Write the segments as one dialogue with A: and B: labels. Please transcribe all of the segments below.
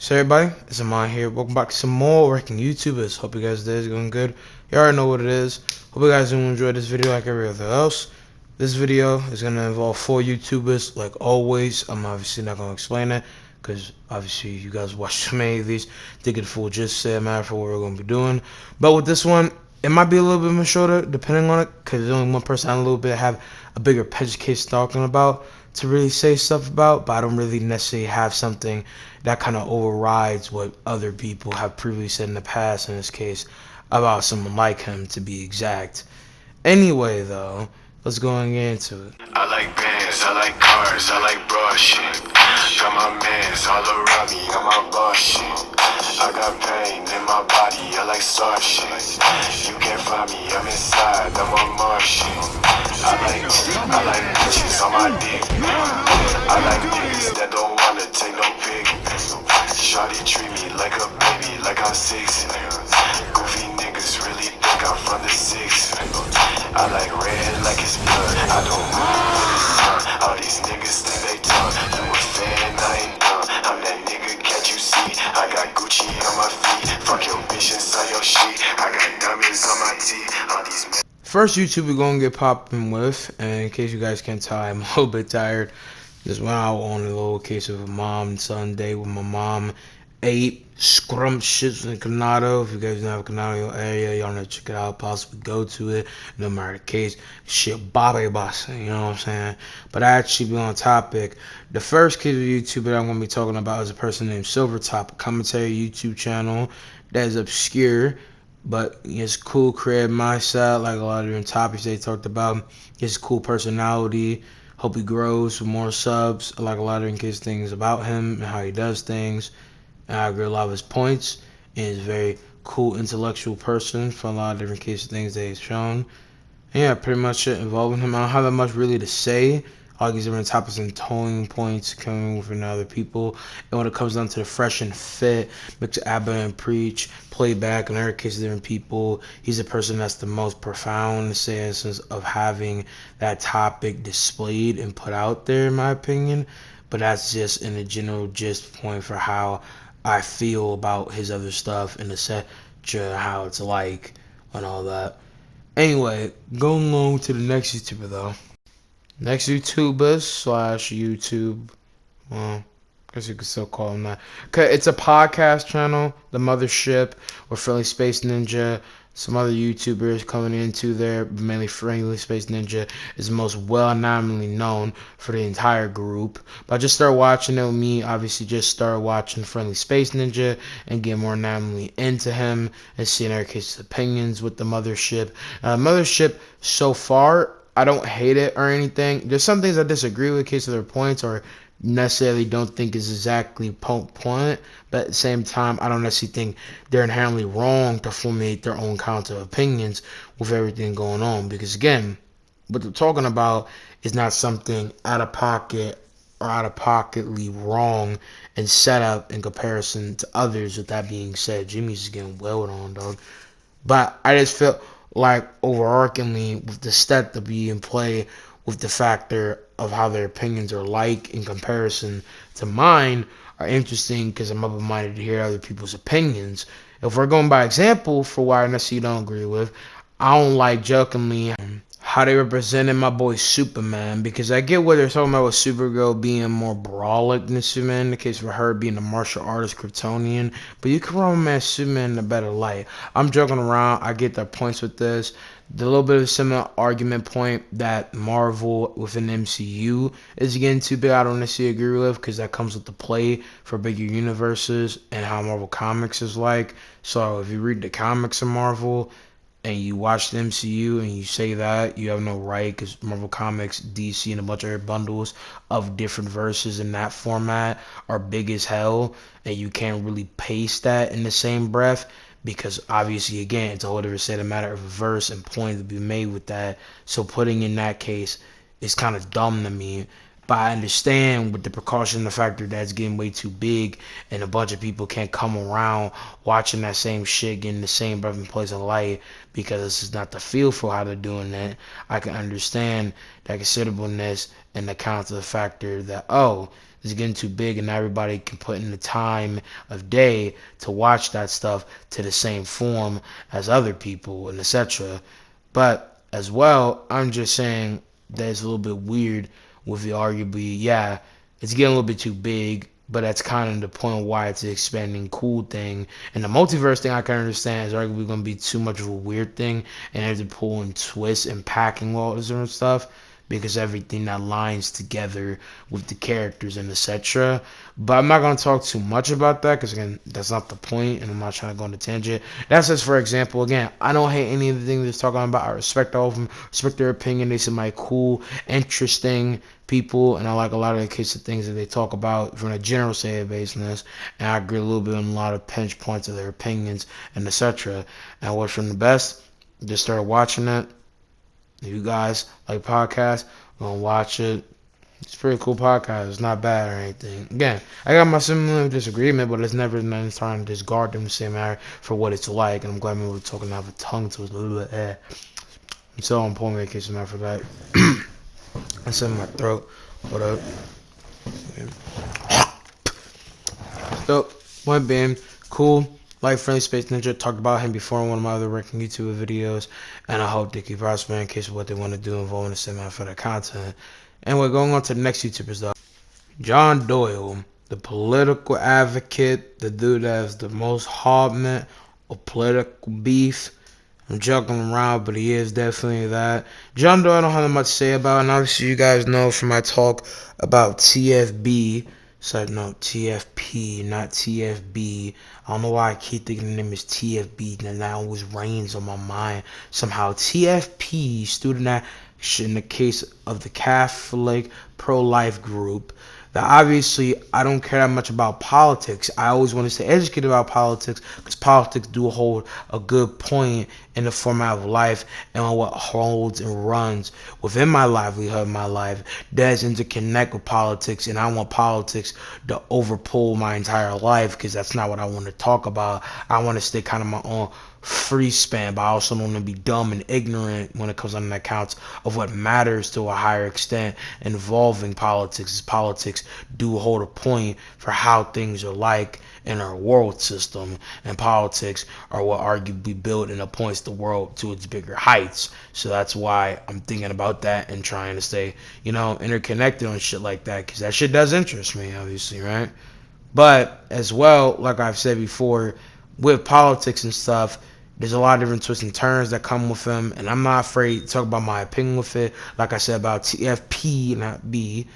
A: So everybody, it's Amonra here. Welcome back to some more working YouTubers. Hope you guys' day is going good. You already know what it is. Hope you guys do enjoy this video like every other else. This video is going to involve 4 YouTubers like always. I'm obviously not going to explain it because obviously you guys watch too many of these to get the full gist set matter for what we're going to be doing. But with this one, it might be a little bit more shorter depending on it because there's only one person I a little bit have a bigger edge case talking about to really say stuff about, but I don't really necessarily have something that kind of overrides what other people have previously said in the past, in this case, about someone like him, to be exact. Anyway, though, let's go into it.
B: I like bands, I like cars, I like broad shit. Got my mans all around me, on my boss shit. I got pain in my body, I like star shit. You can't find me, I'm inside, I'm on Mars shit. I like bitches on my dick. I like niggas that don't wanna take no pic. Shawty treat me like a baby, like I'm 6. Goofy niggas really think I'm from the 6. I like red like it's blood, I don't move. All these niggas think they tough. You a fan, I ain't dumb. I'm that nigga, can't you see? I got Gucci on my feet. Fuck your bitch inside your sheet. I got diamonds on my teeth. All these
A: First YouTube we're gonna get popping with, and in case you guys can't tell, I'm a little bit tired. Just went out on a little case of a mom and son day with my mom. Ate scrumptious in Canado. If you guys don't have a Canado in your area, y'all know to check it out. Possibly go to it. No matter the case, shit, Bobby boss. You know what I'm saying? But I actually be on topic. The first kid of YouTube that I'm gonna be talking about is a person named Silvertop, a commentary YouTube channel that is obscure, but he has cool creative mindset, like a lot of different topics they talked about. He has a cool personality. Hope he grows with more subs. I like a lot of different things about him and how he does things. And I agree with a lot of his points. And he's a very cool intellectual person for a lot of different things that he's shown. And yeah, pretty much it involving him. I don't have that much really to say. All these different topics and towing points coming from other people. And when it comes down to the fresh and fit, mix Abba and preach, playback, and other cases different people, he's the person that's the most profound in the sense of having that topic displayed and put out there, in my opinion. But that's just in a general gist point for how I feel about his other stuff and the set, how it's like and all that. Anyway, going on to the next YouTuber though. Next YouTuber slash YouTube, well, I guess you could still call him that. Okay, it's a podcast channel, The Mothership, with Friendly Space Ninja. Some other YouTubers coming into there, mainly Friendly Space Ninja is the most well-nominally known for the entire group. But I just started watching it with me, obviously just started watching Friendly Space Ninja and get more nominally into him and seeing our cases opinions with the Mothership. Mothership so far, I don't hate it or anything. There's some things I disagree with in case of their points or necessarily don't think is exactly point, but at the same time, I don't necessarily think they're inherently wrong to formulate their own counter opinions with everything going on. Because again, what they're talking about is not something out of pocket or out of pocketly wrong and set up in comparison to others. With that being said, Jimmy's just getting wailed on, dog. But I just felt like overarchingly with the step to be in play with the factor of how their opinions are like in comparison to mine are interesting because I'm open-minded to hear other people's opinions. If we're going by example for why I necessarily don't agree with, I don't like jokingly how they represented my boy Superman, because I get what they're talking about with Supergirl being more brawlic than Superman, in the case for her being a martial artist Kryptonian, but you can romance Superman in a better light. I'm joking around, I get their points with this. The little bit of a similar argument point that Marvel within MCU is getting too big, I don't necessarily agree with, because that comes with the play for bigger universes and how Marvel Comics is like. So if you read the comics of Marvel and you watch the MCU and you say that, you have no right, because Marvel Comics, DC, and a bunch of other bundles of different verses in that format are big as hell, and you can't really paste that in the same breath, because obviously, again, it's a whole different set of matter of a verse and point to be made with that. So putting in that case is kind of dumb to me. But I understand with the precaution, the factor that's getting way too big and a bunch of people can't come around watching that same shit, getting the same breath and place of light, because this is not the feel for how they're doing that. I can understand that considerableness and account to the factor that, oh, it's getting too big, and everybody can put in the time of day to watch that stuff to the same form as other people and etc. But as well, I'm just saying that it's a little bit weird with the arguably, yeah, it's getting a little bit too big, but that's kind of the point why it's an expanding cool thing. And the multiverse thing I can understand is arguably going to be too much of a weird thing, and have to pull and twist and packing laws and stuff because everything that lines together with the characters and etc. But I'm not going to talk too much about that because, again, that's not the point, and I'm not trying to go on a tangent. That's just for example. Again, I don't hate any of the things they're talking about. I respect all of them, respect their opinion. They seem like cool, interesting people, and I like a lot of the case of things that they talk about from a general say basis, and I agree a little bit on a lot of pinch points of their opinions and etc. And what's from the best, just started watching it. If you guys like podcasts, gonna watch it. It's a pretty cool podcast. It's not bad or anything. Again, I got my similar disagreement, but it's never nothing trying to discard them the same matter for what it's like. And I'm glad I'm able to talk and have a tongue to it a little bit. I'm so on point in case I forgot. That's in my throat. What up? So, point being, cool. Like Friendly Space Ninja, talked about him before in one of my other working YouTube videos, and I hope they keep prospering in case of what they want to do involving the same for their content. And we're going on to the next YouTubers though. John Doyle, the political advocate, the dude that has the most hardment of political beef. I'm joking around, but he is definitely that. John Doyle, I don't have much to say about, and obviously you guys know from my talk about TFB. So no, TFP, not TFB. I don't know why I keep thinking the name is TFB, and that always reigns on my mind. Somehow TFP, Student Action, in the case of the Catholic pro-life group. That obviously I don't care that much about politics. I always want to stay educated about politics because politics do hold a good point in the format of life and on what holds and runs within my livelihood, my life does interconnect with politics, and I want politics to overpull my entire life because that's not what I want to talk about. I want to stay kind of my own free span, but I also don't want to be dumb and ignorant when it comes on the accounts of what matters to a higher extent involving politics. As politics do hold a point for how things are like in our world system, and politics are what arguably build and appoints the world to its bigger heights. So that's why I'm thinking about that and trying to stay, interconnected on shit like that, because that shit does interest me, obviously, right? But as well, like I've said before, with politics and stuff, there's a lot of different twists and turns that come with them, and I'm not afraid to talk about my opinion with it. Like I said about TFP, not B.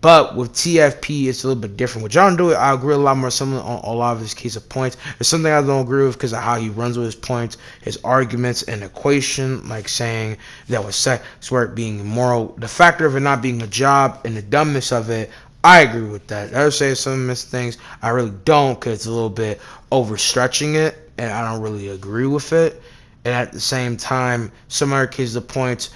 A: But with TFP, it's a little bit different. With John Dewey, I agree a lot more similar on a lot of his case of points. There's something I don't agree with because of how he runs with his points, his arguments, and equation, like saying that with sex work being immoral, the factor of it not being a job, and the dumbness of it, I agree with that. I would say some of his things I really don't because it's a little bit overstretching it, and I don't really agree with it. And at the same time, some other cases of points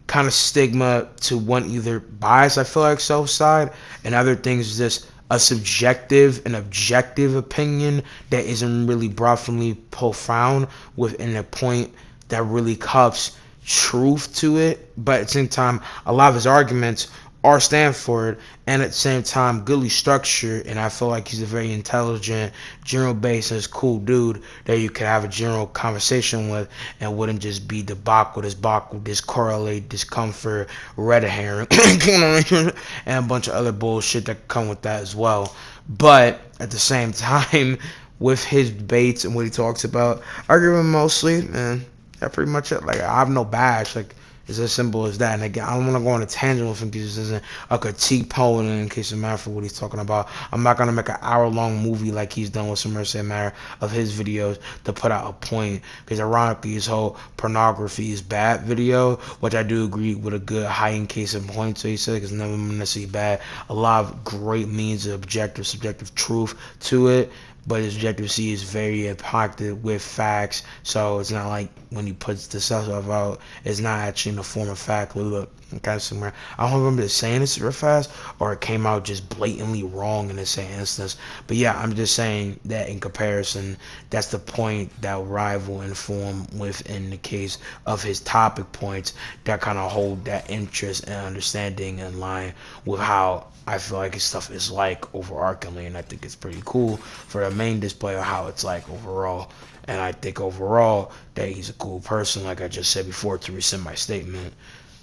A: kind of stigma to one either bias, I feel like, self side, and other things is just a subjective and objective opinion that isn't really broadly profound within a point that really cups truth to it. But at the same time, a lot of his arguments are Stanford, and at the same time goodly structured, and I feel like he's a very intelligent, general basis, cool dude that you could have a general conversation with and wouldn't just be debacle, discorrelate, discomfort, red herring, and a bunch of other bullshit that come with that as well. But at the same time, with his debates and what he talks about, I agree with him mostly, and that's pretty much it. Like, I have no bash, like, it's as simple as that. And again, I don't want to go on a tangent with him because this isn't a critique poem in case of matter for what he's talking about. I'm not going to make an hour-long movie like he's done with some Mercy Matter of his videos to put out a point. Because ironically, his whole pornography is bad video, which I do agree with a good high-end case in point. So he said it's never necessarily bad. A lot of great means of objective, subjective truth to it. But his objective C is very impacted with facts, so it's not like when he puts the stuff out, it's not actually in the form of fact. Look, kind of somewhere. I don't remember saying this real fast, or it came out just blatantly wrong in the same instance. But yeah, I'm just saying that in comparison, that's the point that rival and form within the case of his topic points that kind of hold that interest and understanding in line with how I feel like his stuff is like overarchingly, and I think it's pretty cool for the main display of how it's like overall. And I think overall that he's a cool person, like I just said before, to rescind my statement.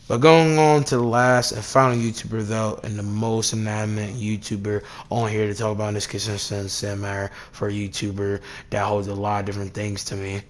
A: But going on to the last and final YouTuber though, and the most inanimate YouTuber on here to talk about in this consistent matter for a YouTuber that holds a lot of different things to me.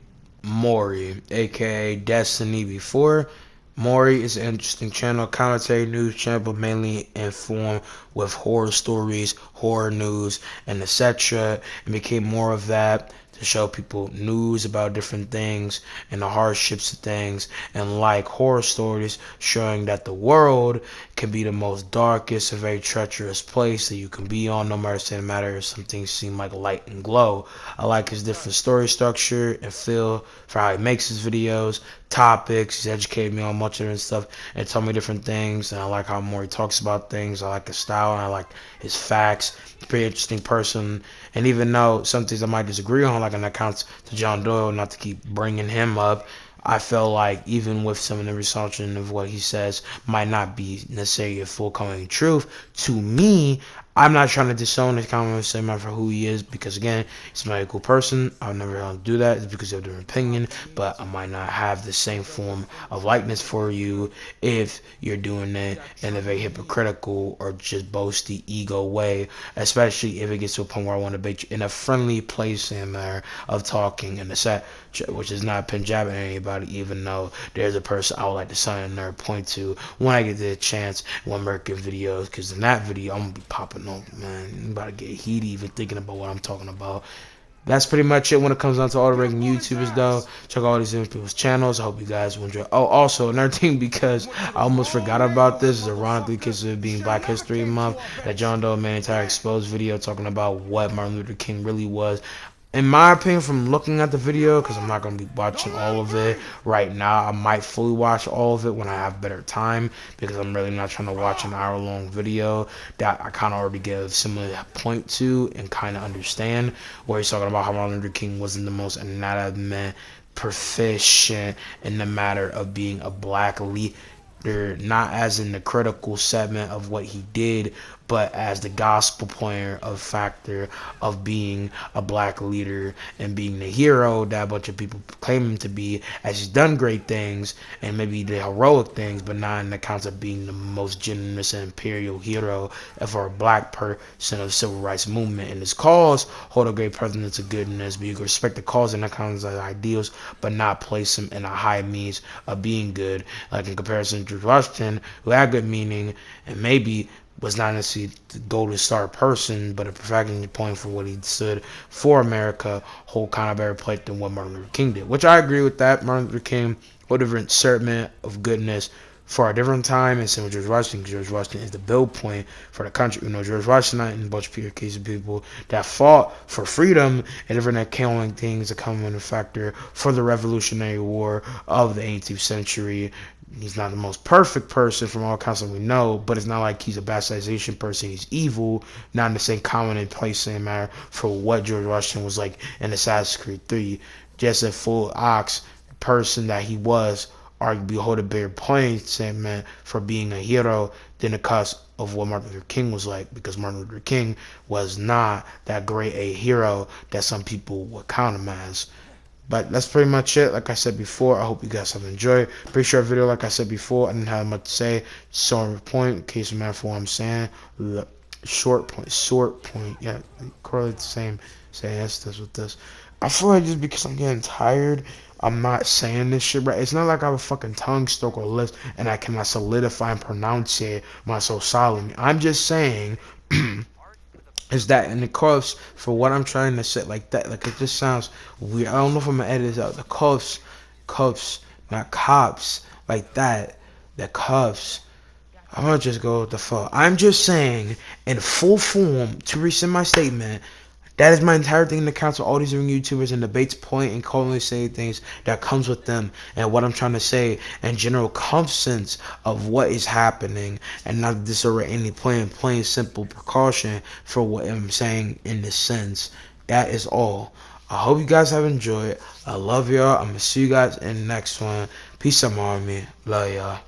A: Maury, aka Destiny before. Maury is an interesting channel, commentary news channel, but mainly informed with horror stories, horror news, and etc. And became more of that to show people news about different things and the hardships of things, and like horror stories, showing that the world can be the most darkest and very treacherous place that you can be on, no matter if some things seem like light and glow. I like his different story structure and feel for how he makes his videos, topics. He's educated me on much of it and stuff, and told me different things. And I like how more he talks about things. I like his style, and I like his facts. Pretty interesting person. And even though some things I might disagree on, like an accounts to John Doyle, not to keep bringing him up, I feel like even with some of the researching of what he says might not be necessarily a full coming truth, to me, I'm not trying to disown his comment statement for who he is, because again, he's a very cool person. I'll never do that. It's because you have a different opinion, but I might not have the same form of likeness for you if you're doing it in a very hypocritical or just boasty ego way, especially if it gets to a point where I want to debate you in a friendly place and manner of talking in the set, which is not Punjabi anybody, even though there's a person I would like to sign a nerd point to when I get the chance when making videos, because in that video I'm gonna be popping on, man. I'm about to get heated even thinking about what I'm talking about. That's pretty much it when it comes down to all the ranking YouTubers, though. Check out all these different people's channels. I hope you guys will enjoy. Oh, also, another thing, because I almost forgot about this, is ironically, because of it being Black History Month, that John Doe made an entire exposed video talking about what Martin Luther King really was. In my opinion, from looking at the video, because I'm not going to be watching all of it right now, I might fully watch all of it when I have better time, because I'm really not trying to watch an hour-long video that I kind of already get a similar point to and kind of understand, where he's talking about how Martin Luther King wasn't the most anatomy proficient in the matter of being a black leader, not as in the critical segment of what he did, but as the gospel pointer of factor of being a black leader and being the hero that a bunch of people claim him to be, as he's done great things and maybe the heroic things, but not in the counts of being the most generous and imperial hero for a black person of the civil rights movement. And his cause hold a great precedence of goodness, but you can respect the cause and the kinds of ideals, but not place him in a high means of being good, like in comparison to George Washington, who had good meaning and maybe was not necessarily the golden star person, but a perfecting point for what he stood for America, whole kind of better plate than what Martin Luther King did. Which I agree with that. Martin Luther King, a different segment of goodness for a different time, and same with George Washington, because George Washington is the build point for the country. You know, George Washington and a bunch of people that fought for freedom and different economic things that come in a factor for the Revolutionary War of the 18th century. He's not the most perfect person from all accounts that we know, but it's not like he's a bastardization person. He's evil, not in the same common and place, same matter for what George Washington was like in Assassin's Creed 3. Just a full ox person that he was, arguably hold a bigger point, same man, for being a hero than the cusp of what Martin Luther King was like, because Martin Luther King was not that great a hero that some people would count him as. But that's pretty much it. Like I said before, I hope you guys have enjoyed. Pretty short video, like I said before. I didn't have much to say. Short point, in case you matter for what I'm saying. Short point. Yeah, correlate the same. Say yes, this with this. I feel like just because I'm getting tired, I'm not saying this shit right. It's not like I have a fucking tongue stuck or lips and I cannot solidify and pronounce it my so solemnly. I'm just saying is that in the cuffs for what I'm trying to say, like that, like it just sounds weird. I don't know if I'm gonna edit this out. The cuffs, not cops, like that. The cuffs. I'm gonna just go with the fuck. I'm just saying in full form to rescind my statement. That is my entire thing in the council. All these YouTubers and debates point and calmly say things that comes with them and what I'm trying to say and general sense of what is happening, and not disarray any plain simple precaution for what I'm saying in this sense. That is all. I hope you guys have enjoyed. I love y'all. I'm gonna see you guys in the next one. Peace out, army. Love y'all.